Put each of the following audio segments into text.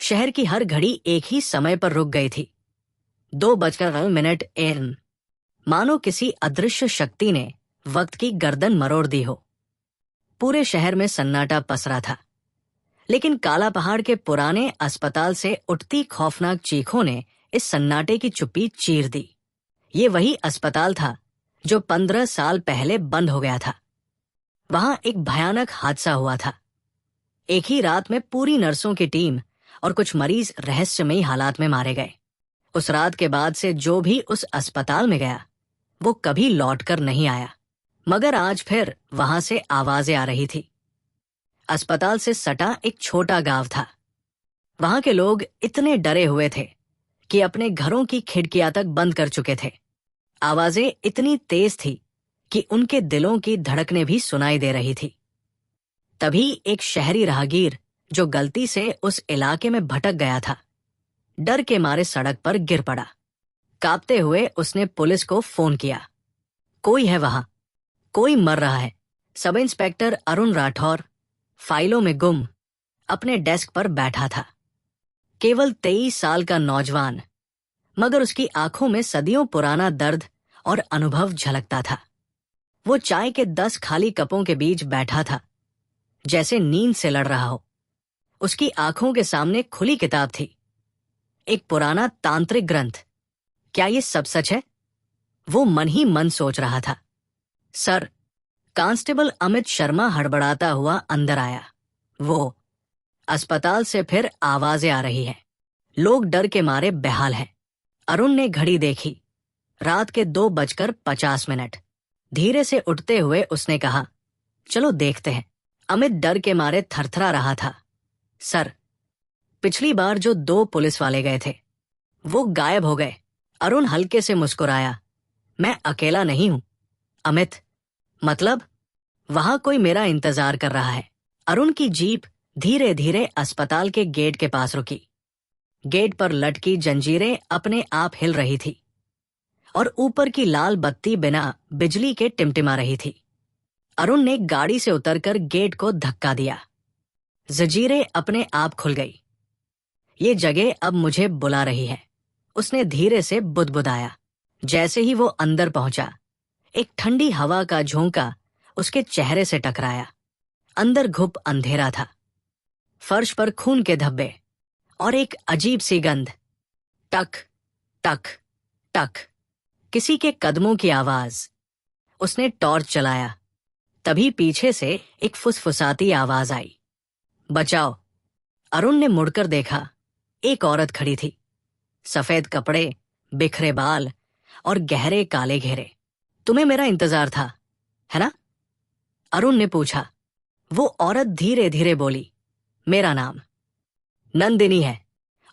शहर की हर घड़ी एक ही समय पर रुक गई थी। 2:09 AM। मानो किसी अदृश्य शक्ति ने वक्त की गर्दन मरोड़ दी हो। पूरे शहर में सन्नाटा पसरा था, लेकिन काला पहाड़ के पुराने अस्पताल से उठती खौफनाक चीखों ने इस सन्नाटे की चुप्पी चीर दी। ये वही अस्पताल था जो 15 साल पहले बंद हो गया था। वहां एक भयानक हादसा हुआ था। एक ही रात में पूरी नर्सों की टीम और कुछ मरीज रहस्यमयी हालात में मारे गए। उस रात के बाद से जो भी उस अस्पताल में गया वो कभी लौटकर नहीं आया। मगर आज फिर वहां से आवाजें आ रही थी। अस्पताल से सटा एक छोटा गांव था। वहां के लोग इतने डरे हुए थे कि अपने घरों की खिड़कियां तक बंद कर चुके थे। आवाजें इतनी तेज थी कि उनके दिलों की धड़कनें भी सुनाई दे रही थी। तभी एक शहरी राहगीर जो गलती से उस इलाके में भटक गया था, डर के मारे सड़क पर गिर पड़ा। कांपते हुए उसने पुलिस को फोन किया। कोई है वहां, कोई मर रहा है। सब इंस्पेक्टर अरुण राठौर फाइलों में गुम अपने डेस्क पर बैठा था। केवल 23 साल का नौजवान, मगर उसकी आंखों में सदियों पुराना दर्द और अनुभव झलकता था। वो चाय के 10 खाली कपों के बीच बैठा था, जैसे नींद से लड़ रहा हो। उसकी आंखों के सामने खुली किताब थी, एक पुराना तांत्रिक ग्रंथ। क्या ये सब सच है? वो मन ही मन सोच रहा था। सर, कांस्टेबल अमित शर्मा हड़बड़ाता हुआ अंदर आया। वो अस्पताल से फिर आवाजें आ रही हैं। लोग डर के मारे बेहाल हैं। अरुण ने घड़ी देखी, रात के 2:50। धीरे से उठते हुए उसने कहा, चलो देखते हैं। अमित डर के मारे थरथरा रहा था। सर, पिछली बार जो 2 पुलिस वाले गए थे वो गायब हो गए। अरुण हल्के से मुस्कुराया। मैं अकेला नहीं हूं अमित। मतलब? वहां कोई मेरा इंतजार कर रहा है। अरुण की जीप धीरे धीरे अस्पताल के गेट के पास रुकी। गेट पर लटकी जंजीरें अपने आप हिल रही थी और ऊपर की लाल बत्ती बिना बिजली के टिमटिमा रही थी। अरुण ने गाड़ी से उतरकर गेट को धक्का दिया। जंजीरें अपने आप खुल गई। ये जगह अब मुझे बुला रही है, उसने धीरे से बुदबुदाया। जैसे ही वो अंदर पहुंचा, एक ठंडी हवा का झोंका उसके चेहरे से टकराया। अंदर घुप अंधेरा था, फर्श पर खून के धब्बे और एक अजीब सी गंध। टक टक टक, किसी के कदमों की आवाज। उसने टॉर्च चलाया। तभी पीछे से एक फुसफुसाती आवाज आई, बचाओ। अरुण ने मुड़कर देखा। एक औरत खड़ी थी, सफेद कपड़े, बिखरे बाल और गहरे काले घेरे। तुम्हें मेरा इंतजार था, है ना? अरुण ने पूछा। वो औरत धीरे धीरे बोली, मेरा नाम नंदिनी है।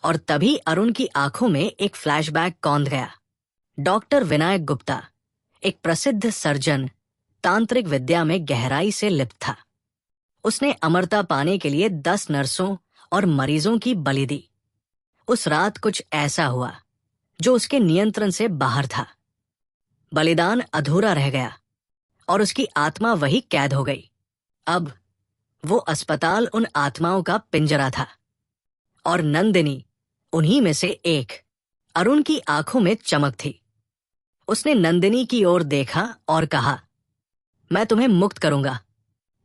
और तभी अरुण की आंखों में एक फ्लैशबैक कौंध गया। डॉक्टर विनायक गुप्ता, एक प्रसिद्ध सर्जन, तांत्रिक विद्या में गहराई से लिप्त था। उसने अमरता पाने के लिए 10 नर्सों और मरीजों की बलि दी। उस रात कुछ ऐसा हुआ जो उसके नियंत्रण से बाहर था। बलिदान अधूरा रह गया और उसकी आत्मा वही कैद हो गई। अब वो अस्पताल उन आत्माओं का पिंजरा था और नंदिनी उन्हीं में से एक। अरुण की आंखों में चमक थी। उसने नंदिनी की ओर देखा और कहा, मैं तुम्हें मुक्त करूंगा।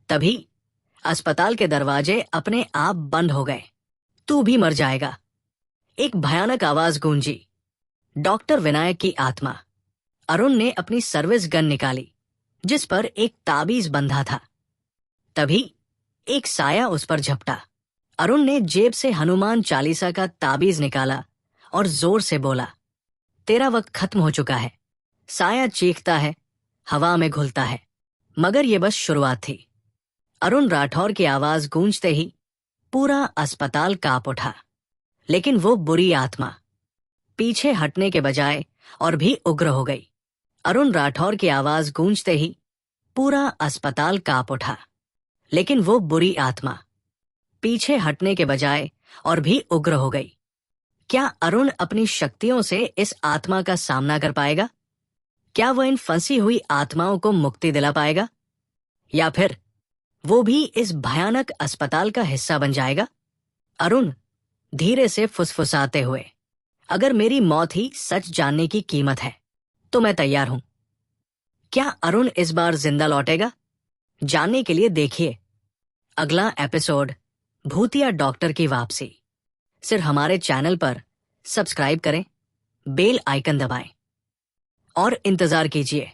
तभी अस्पताल के दरवाजे अपने आप बंद हो गए। तू भी मर जाएगा। एक भयानक आवाज गूंजी, डॉक्टर विनायक की आत्मा। अरुण ने अपनी सर्विस गन निकाली, जिस पर एक ताबीज बंधा था। तभी एक साया उस पर झपटा। अरुण ने जेब से हनुमान चालीसा का ताबीज निकाला और जोर से बोला, तेरा वक्त खत्म हो चुका है। साया चीखता है, हवा में घुलता है, मगर ये बस शुरुआत थी। अरुण राठौर की आवाज गूंजते ही पूरा अस्पताल कांप उठा। लेकिन वो बुरी आत्मा पीछे हटने के बजाय और भी उग्र हो गई। अरुण राठौर की आवाज गूंजते ही पूरा अस्पताल कांप उठा। लेकिन वो बुरी आत्मा पीछे हटने के बजाय और भी उग्र हो गई। क्या अरुण अपनी शक्तियों से इस आत्मा का सामना कर पाएगा? क्या वो इन फंसी हुई आत्माओं को मुक्ति दिला पाएगा? या फिर वो भी इस भयानक अस्पताल का हिस्सा बन जाएगा? अरुण, धीरे से फुसफुसाते हुए, अगर मेरी मौत ही सच जानने की कीमत है तो मैं तैयार हूं। क्या अरुण इस बार जिंदा लौटेगा? जानने के लिए देखिए अगला एपिसोड, भूतिया डॉक्टर की वापसी। सिर्फ हमारे चैनल पर सब्सक्राइब करें, बेल आइकन दबाएं और इंतजार कीजिए